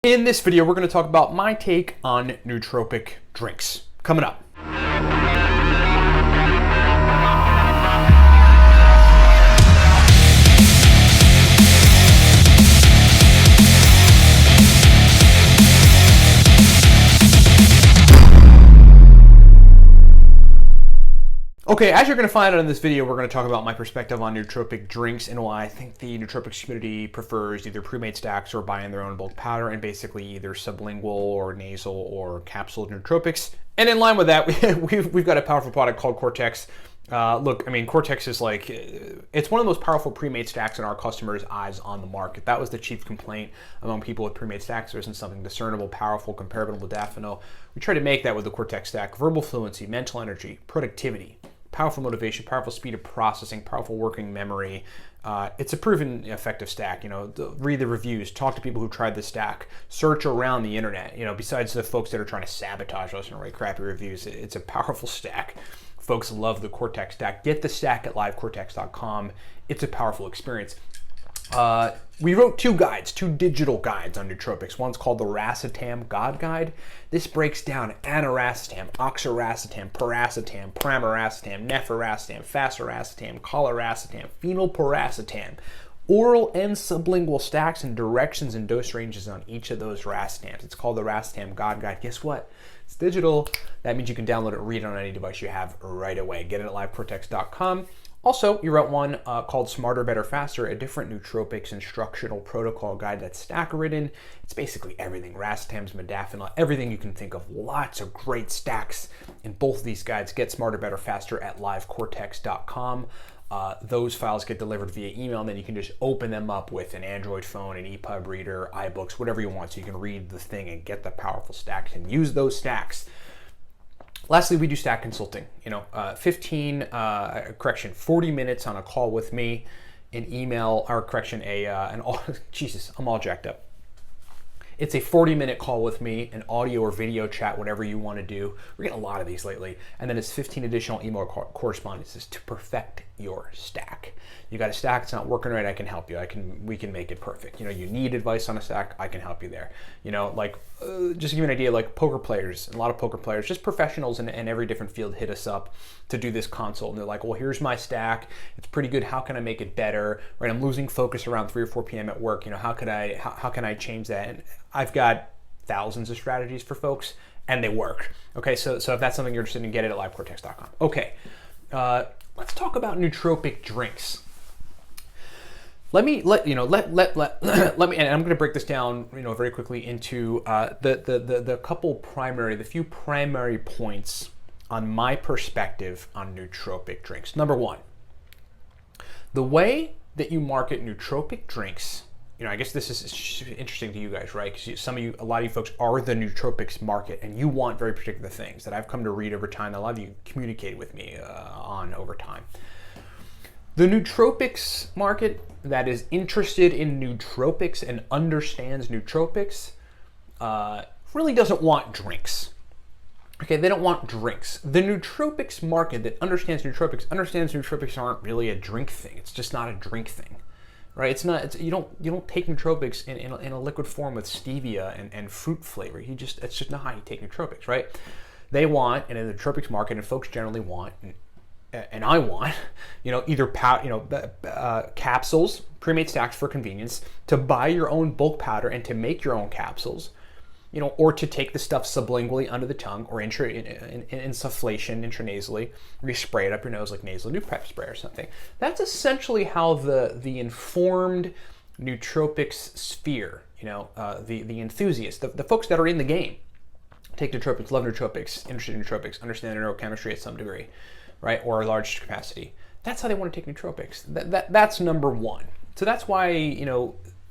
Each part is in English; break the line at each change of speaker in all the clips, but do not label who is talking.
In this video, we're going to talk about my take on nootropic drinks. Coming up. Okay, as you're going to find out in this video, we're going to talk about my perspective on nootropic drinks and why I think the nootropics community prefers either pre-made stacks or buying their own bulk powder, and basically either sublingual or nasal or capsule nootropics. And in line with that, we've got a powerful product called Cortex. Look, I mean, Cortex is like, it's one of the most powerful pre-made stacks in our customers' eyes on the market. That was the chief complaint among people with pre-made stacks. There isn't something discernible, powerful, comparable to modafinil. We try to make that with the Cortex stack. Verbal fluency, mental energy, productivity, powerful motivation, powerful speed of processing, powerful working memory. It's a proven effective stack. You know, read the reviews, talk to people who tried the stack, search around the internet. You know, besides the folks that are trying to sabotage us and write crappy reviews, it's a powerful stack. Folks love the Cortex stack. Get the stack at livecortex.com. It's a powerful experience. We wrote two digital guides on nootropics. One's called the Racetam God Guide. This breaks down aniracetam, oxiracetam, piracetam, pramiracetam, nephiracetam, fasiracetam, coliracetam, phenylpiracetam, oral and sublingual stacks and directions and dose ranges on each of those racetams. It's called the Racetam God Guide. Guess what? It's digital. That means you can download it and read it on any device you have right away. Get it at livecortex.com. Also, you wrote one called Smarter, Better, Faster, a different nootropics instructional protocol guide that's stack written. It's basically everything, racetams, modafinil, everything you can think of. Lots of great stacks in both of these guides. Get Smarter, Better, Faster at livecortex.com. Those files get delivered via email, and then you can just open them up with an Android phone, an EPUB reader, iBooks, whatever you want, so you can read the thing and get the powerful stacks and use those stacks. Lastly, we do stack consulting. 40 minutes on a call with me, an email, or Jesus, I'm all jacked up. It's a 40-minute call with me, an audio or video chat, whatever you want to do. We're getting a lot of these lately. And then it's 15 additional email correspondences to perfect your stack. You got a stack, it's not working right, I can help you. We can make it perfect. You need advice on a stack, I can help you there. Just to give you an idea, like poker players, a lot of poker players, just professionals in every different field hit us up to do this consult. And they're like, well, here's my stack. It's pretty good. How can I make it better? Right? I'm losing focus around 3 or 4 p.m. at work. How can I change that? And I've got thousands of strategies for folks, and they work. Okay, so if that's something you're interested in, get it at livecortex.com. Okay, let's talk about nootropic drinks. Let me, and I'm going to break this down, very quickly into the few primary points on my perspective on nootropic drinks. Number one, the way that you market nootropic drinks. I guess this is interesting to you guys, right? Because a lot of you folks are the nootropics market, and you want very particular things that I've come to read over time. A lot of you communicated with me on over time. The nootropics market that is interested in nootropics and understands nootropics really doesn't want drinks. Okay, they don't want drinks. The nootropics market that understands nootropics aren't really a drink thing. It's just not a drink thing, right? It's not. You don't take nootropics in a liquid form with stevia and fruit flavor. It's just not how you take nootropics, right? They want, and in the nootropics market, and folks generally want, and I want, either capsules, pre-made stacks for convenience, to buy your own bulk powder and to make your own capsules, or to take the stuff sublingually under the tongue or insufflation intranasally, or you spray it up your nose like nasal Nooprep spray or something. That's essentially how the informed nootropics sphere, the enthusiasts, the folks that are in the game, take nootropics, love nootropics, interested in nootropics, understand their neurochemistry at some degree, right, or a large capacity. That's how they want to take nootropics. That's number one. So that's why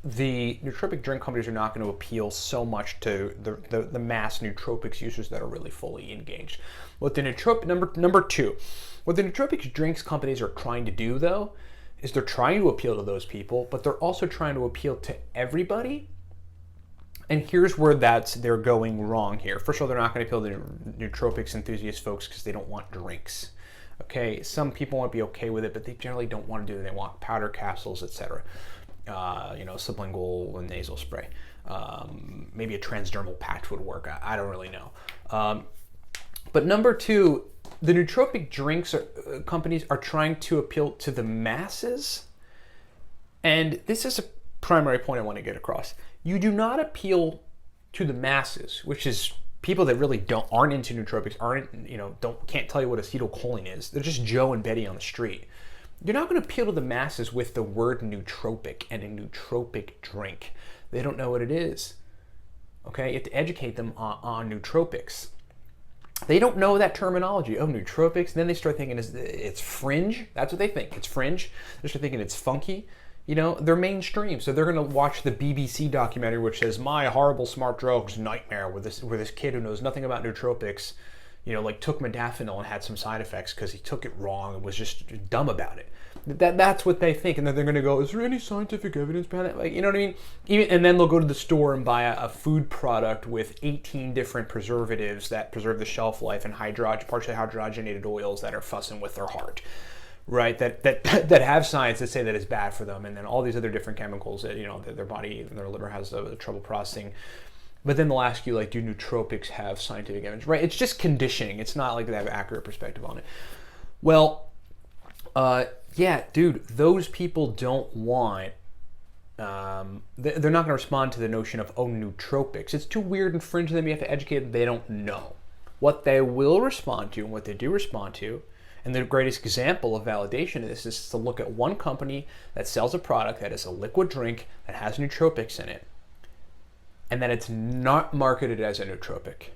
the nootropic drink companies are not going to appeal so much to the mass nootropics users that are really fully engaged. What the number two, what the nootropics drinks companies are trying to do, though, is they're trying to appeal to those people, but they're also trying to appeal to everybody. And here's where they're going wrong here. First of all, they're not going to appeal to nootropics enthusiast folks because they don't want drinks. Okay, some people might be okay with it, but they generally don't want to do it. They want powder, capsules, etc. Sublingual and nasal spray. Maybe a transdermal patch would work. I don't really know. But number two, the nootropic drinks companies are trying to appeal to the masses. And this is a primary point I want to get across. You do not appeal to the masses, which is people that really aren't into nootropics, can't tell you what acetylcholine is. They're just Joe and Betty on the street. You're not going to appeal to the masses with the word nootropic and a nootropic drink. They don't know what it is. Okay, you have to educate them on nootropics. They don't know that terminology. Oh, nootropics. And then they start thinking it's fringe. That's what they think. It's fringe. They start thinking it's funky. They're mainstream. So they're going to watch the BBC documentary, which says, "My horrible smart drugs nightmare," with this kid who knows nothing about nootropics, took modafinil and had some side effects because he took it wrong and was just dumb about it. That's what they think. And then they're going to go, "Is there any scientific evidence behind it?" You know what I mean? And then they'll go to the store and buy a food product with 18 different preservatives that preserve the shelf life and partially hydrogenated oils that are fussing with their heart. Right, that have science that say that it's bad for them, and then all these other different chemicals that their body and their liver has trouble processing. But then they'll ask you, do nootropics have scientific evidence? Right, it's just conditioning. It's not like they have an accurate perspective on it. Well, yeah, dude, those people don't want. They're not going to respond to the notion of nootropics. It's too weird and fringe to them. You have to educate them. They don't know. What they will respond to, and what they do respond to. And the greatest example of validation of this is to look at one company that sells a product that is a liquid drink that has nootropics in it, and that it's not marketed as a nootropic,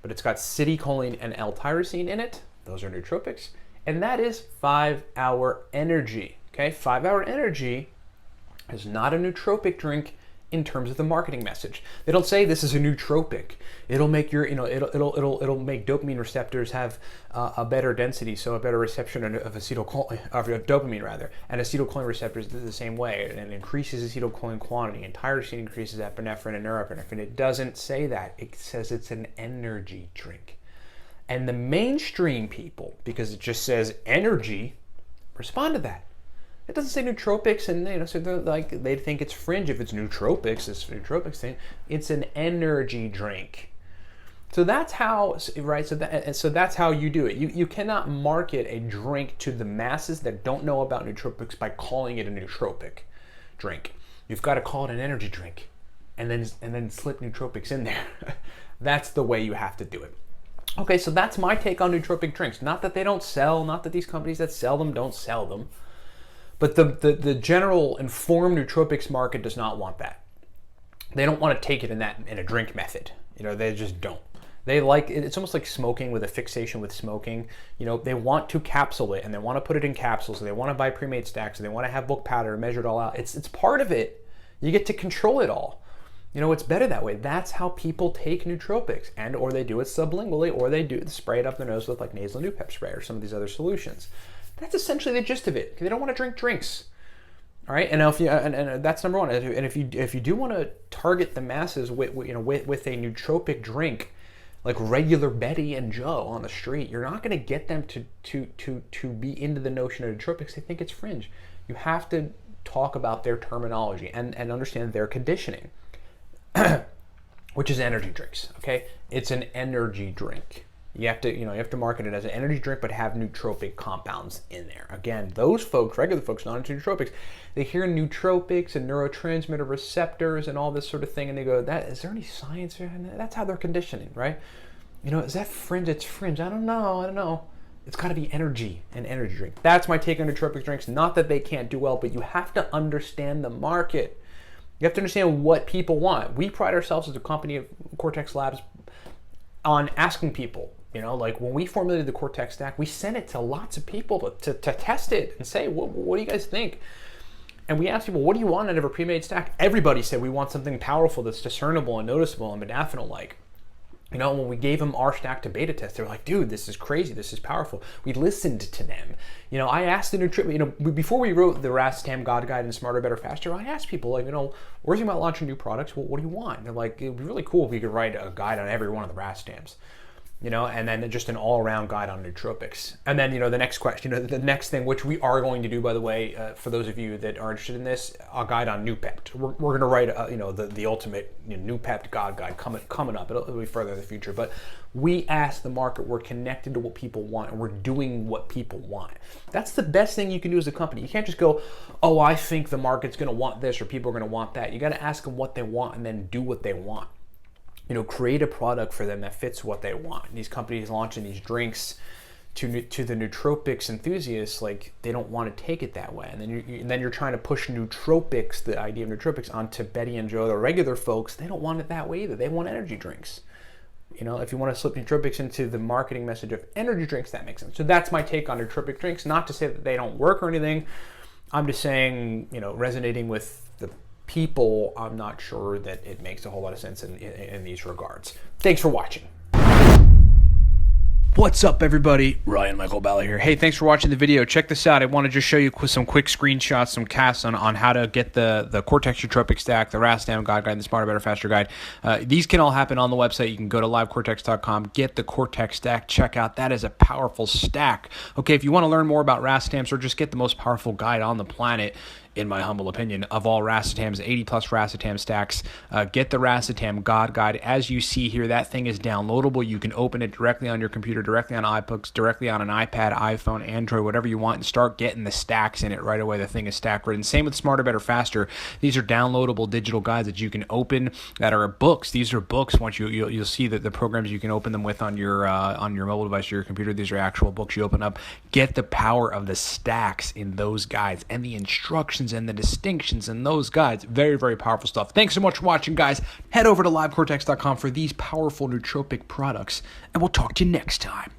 but it's got citicoline and L-tyrosine in it. Those are nootropics, and that is 5-Hour Energy. Okay, 5-Hour Energy is not a nootropic drink in terms of the marketing message. They don't say this is a nootropic. It'll make your, it'll make dopamine receptors have a better density, so a better reception of dopamine rather. And acetylcholine receptors do the same way, and it increases acetylcholine quantity, and tyrosine increases epinephrine and norepinephrine. It doesn't say that. It says it's an energy drink. And the mainstream people, because it just says energy, respond to that. It doesn't say nootropics, and so they think it's fringe if it's nootropics. It's a nootropics thing. It's an energy drink. So that's how, right? So that's how you do it. You cannot market a drink to the masses that don't know about nootropics by calling it a nootropic drink. You've got to call it an energy drink, and then slip nootropics in there. That's the way you have to do it. Okay, so that's my take on nootropic drinks. Not that they don't sell, not that these companies that sell them don't sell them. But the general informed nootropics market does not want that. They don't want to take it in a drink method. They just don't. They like it's almost like smoking with a fixation with smoking. They want to capsule it, and they want to put it in capsules, and they want to buy pre-made stacks, and they want to have bulk powder and measure it all out. It's part of it. You get to control it all. It's better that way. That's how people take nootropics, or they do it sublingually, or they spray it up their nose with nasal Nupep spray or some of these other solutions. That's essentially the gist of it. They don't want to drink drinks, all right. And if you, and that's number one. And if you do want to target the masses with a nootropic drink, like regular Betty and Joe on the street, you're not going to get them to be into the notion of nootropics. They think it's fringe. You have to talk about their terminology and understand their conditioning, which is energy drinks. Okay, it's an energy drink. You have to market it as an energy drink, but have nootropic compounds in there. Again, those folks, regular folks, not into nootropics, they hear nootropics and neurotransmitter receptors and all this sort of thing, and they go, is there any science here? And that's how they're conditioning, right? Is that fringe? It's fringe. I don't know. It's got to be energy, an energy drink. That's my take on nootropic drinks. Not that they can't do well, but you have to understand the market. You have to understand what people want. We pride ourselves as a company of Cortex Labs on asking people. When we formulated the Cortex stack, we sent it to lots of people to test it and say, what do you guys think? And we asked people, what do you want out of a pre-made stack? Everybody said we want something powerful that's discernible and noticeable and modafinil-like. When we gave them our stack to beta test, they were like, dude, this is crazy. This is powerful. We listened to them. I asked the before we wrote the Rastam God Guide and Smarter, Better, Faster, I asked people, we're thinking about launching new products. What do you want? And they're like, it'd be really cool if we could write a guide on every one of the Rastams. and then just an all-around guide on nootropics. And then, the next question, the next thing, which we are going to do, by the way, for those of you that are interested in this, a guide on Noopept. We're going to write, the ultimate Noopept God guide coming up. It'll be further in the future. But we ask the market. We're connected to what people want, and we're doing what people want. That's the best thing you can do as a company. You can't just go, oh, I think the market's going to want this or people are going to want that. You got to ask them what they want and then do what they want. Create a product for them that fits what they want. These companies launching these drinks to the nootropics enthusiasts, like, they don't want to take it that way. And then you're trying to push nootropics, the idea of nootropics, onto Betty and Joe, the regular folks. They don't want it that way either. They want energy drinks. If you want to slip nootropics into the marketing message of energy drinks, that makes sense. So that's my take on nootropic drinks. Not to say that they don't work or anything. I'm just saying, resonating with the people, I'm not sure that it makes a whole lot of sense in these regards. Thanks for watching. What's up, everybody? Ryan Michael Balla here. Hey, thanks for watching the video. Check this out. I want to just show you some quick screenshots, some casts on how to get the Cortex Nootropic Stack, the Rastam God Guide, and the Smarter, Better, Faster Guide. These can all happen on the website. You can go to livecortex.com, get the Cortex Stack, check out. That is a powerful stack. Okay, if you want to learn more about Rastams or just get the most powerful guide on the planet, in my humble opinion, of all Racetams, 80-plus Racetam stacks, get the Racetam God Guide. As you see here, that thing is downloadable. You can open it directly on your computer, directly on iBooks, directly on an iPad, iPhone, Android, whatever you want, and start getting the stacks in it right away. The thing is stack written. Same with Smarter, Better, Faster. These are downloadable digital guides that you can open that are books. These are books. Once you'll see that the programs you can open them with on your mobile device or your computer. These are actual books you open up. Get the power of the stacks in those guides and the instructions and the distinctions in those guides. Very, very powerful stuff. Thanks so much for watching, guys. Head over to livecortex.com for these powerful nootropic products, and we'll talk to you next time.